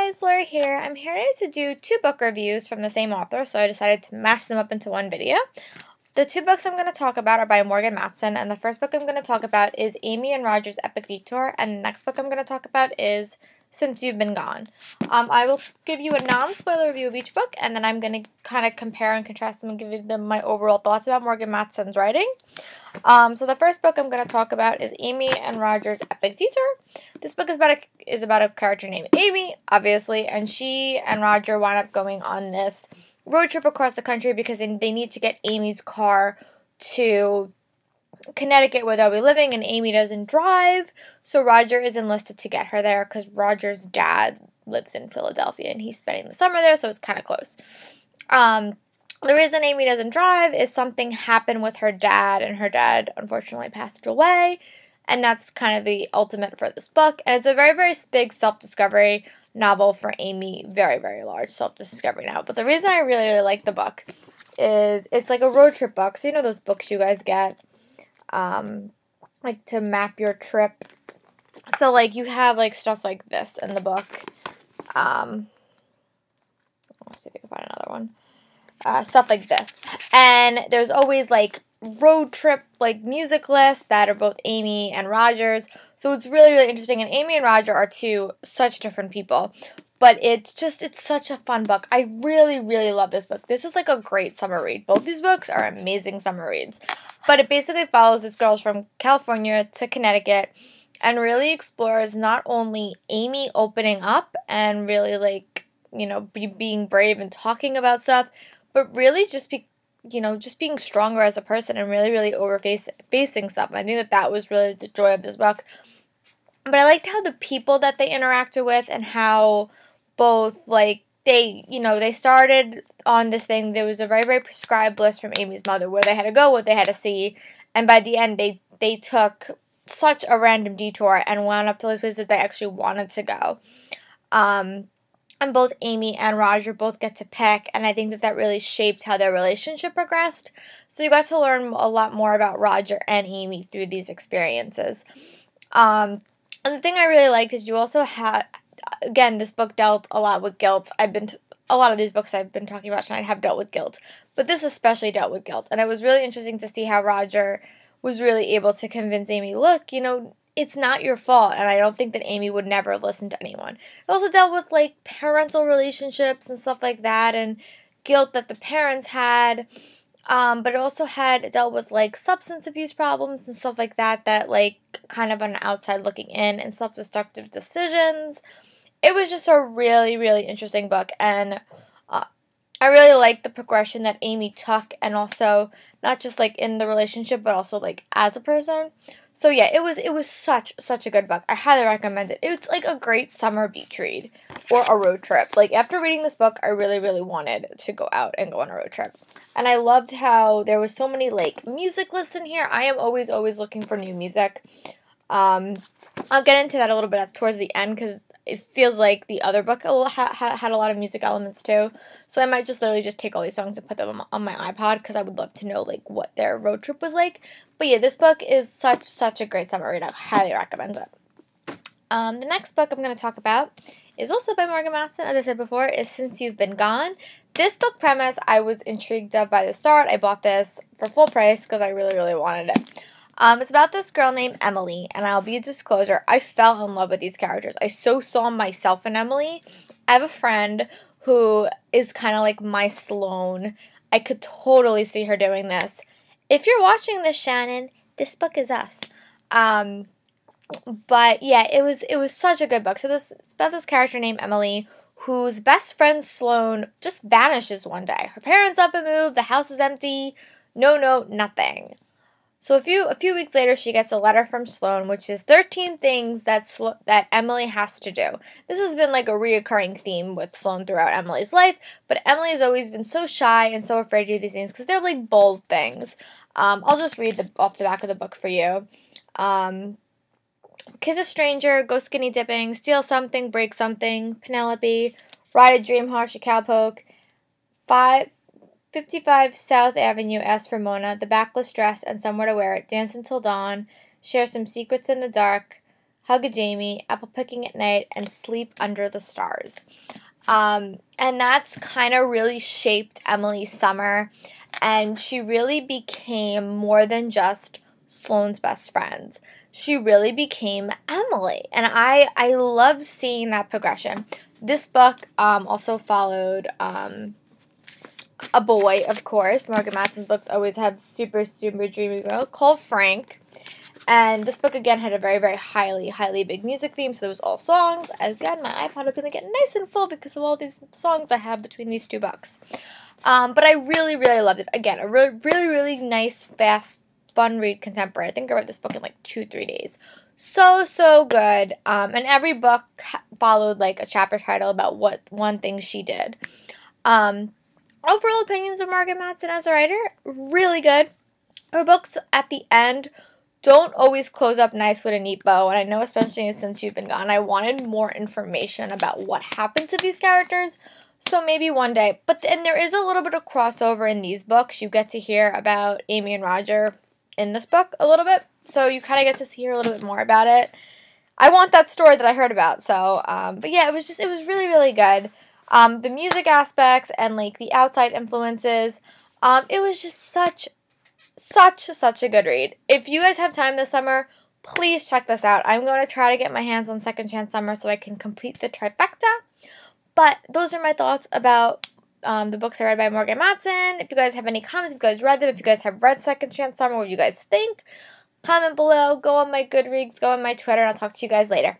guys, Lori here. I'm here today to do two book reviews from the same author, so I decided to mash them up into one video. The two books I'm going to talk about are by Morgan Matson, and the first book I'm going to talk about is Amy and Roger's Epic Detour, and the next book I'm going to talk about is Since You've Been Gone. I will give you a non-spoiler review of each book, and then I'm going to kind of compare and contrast them and give them my overall thoughts about Morgan Matson's writing. So the first book I'm going to talk about is Amy and Roger's Epic Detour. This book is about a character named Amy, obviously, and she and Roger wind up going on this road trip across the country because they need to get Amy's car to Connecticut where they'll be living, and Amy doesn't drive, so Roger is enlisted to get her there because Roger's dad lives in Philadelphia and he's spending the summer there, so it's kind of close. The reason Amy doesn't drive is something happened with her dad, and her dad unfortunately passed away, and that's kind of the ultimate for this book. And it's a very, very big self-discovery novel for Amy, very, very large self-discovery novel. But the reason I really, really like the book is it's like a road trip book. So you know those books you guys get, like to map your trip. So like you have like stuff like this in the book. Let's see if we can find another one. Stuff like this. And there's always like road trip like music lists that are both Amy and Roger's. So it's really, really interesting. And Amy and Roger are two such different people. But it's such a fun book. I really, really love this book. This is like a great summer read. Both these books are amazing summer reads. But it basically follows these girls from California to Connecticut and really explores not only Amy opening up and really like, you know, being brave and talking about stuff, but really just being stronger as a person and really, really facing stuff. I think that was really the joy of this book. But I liked how the people that they interacted with and how both, like, they started on this thing. There was a very, very prescribed list from Amy's mother where they had to go, what they had to see. And by the end, they took such a random detour and wound up to these places that they actually wanted to go. And both Amy and Roger both get to pick, and I think that really shaped how their relationship progressed. So you got to learn a lot more about Roger and Amy through these experiences. And the thing I really liked is you also had, again, this book dealt a lot with guilt. A lot of these books I've been talking about tonight have dealt with guilt, but this especially dealt with guilt. And it was really interesting to see how Roger was really able to convince Amy, look, you know, it's not your fault, and I don't think that Amy would never listen to anyone. It also dealt with, like, parental relationships and stuff like that, and guilt that the parents had, but it also dealt with, like, substance abuse problems and stuff like that, like, kind of on the outside looking in, and self-destructive decisions. It was just a really, really interesting book, and I really liked the progression that Amy took, and also not just like in the relationship, but also like as a person. So yeah, it was such a good book. I highly recommend it. It's like a great summer beach read or a road trip. Like after reading this book, I really, really wanted to go out and go on a road trip. And I loved how there was so many like music lists in here. I am always looking for new music. I'll get into that a little bit towards the end because it feels like the other book had a lot of music elements too. So I might just literally just take all these songs and put them on my iPod because I would love to know like what their road trip was like. But yeah, this book is such a great summer read. I highly recommend it. The next book I'm going to talk about is also by Morgan Matson, as I said before, is Since You've Been Gone. This book premise I was intrigued of by the start. I bought this for full price because I really, really wanted it. It's about this girl named Emily, and I'll be a disclosure, I fell in love with these characters. I so saw myself in Emily. I have a friend who is kind of like my Sloane. I could totally see her doing this. If you're watching this, Shannon, this book is us. But yeah, it was such a good book. So it's about this character named Emily, whose best friend Sloane just vanishes one day. Her parents up and moved, the house is empty, no note, nothing. So a few weeks later, she gets a letter from Sloane, which is 13 things that Emily has to do. This has been like a reoccurring theme with Sloane throughout Emily's life, but Emily has always been so shy and so afraid to do these things because they're like bold things. I'll just read off the back of the book for you. Kiss a stranger, go skinny dipping, steal something, break something, Penelope, ride a dream horse, a cowpoke, 55 South Avenue, ask for Mona, the backless dress and somewhere to wear it, dance until dawn, share some secrets in the dark, Hug a Jamie, Apple Picking at Night, and Sleep Under the Stars. And that's kind of really shaped Emily's summer, and she really became more than just Sloane's best friends. She really became Emily, and I love seeing that progression. This book also followed a boy, of course. Morgan Matson books always have super, super dreamy girl called Frank. And this book, again, had a very, very highly big music theme, so there was all songs. Again, my iPod is going to get nice and full because of all these songs I have between these two books. But I really, really loved it. Again, a really nice, fast, fun read contemporary. I think I read this book in like 2-3 days. So good. And every book followed like a chapter title about what one thing she did. Overall opinions of Morgan Matson as a writer, really good. Her books at the end don't always close up nice with a neat bow, and I know especially since you've been gone, I wanted more information about what happened to these characters, so maybe one day. And there is a little bit of crossover in these books. You get to hear about Amy and Roger in this book a little bit, so you kind of get to see a little bit more about it. I want that story that I heard about, so, but yeah, it was really good. The music aspects and like the outside influences, it was just such a good read. If you guys have time this summer, please check this out. I'm going to try to get my hands on Second Chance Summer so I can complete the trifecta. But those are my thoughts about the books I read by Morgan Matson. If you guys have any comments, if you guys read them, if you guys have read Second Chance Summer, what you guys think, comment below, go on my Goodreads, go on my Twitter, and I'll talk to you guys later.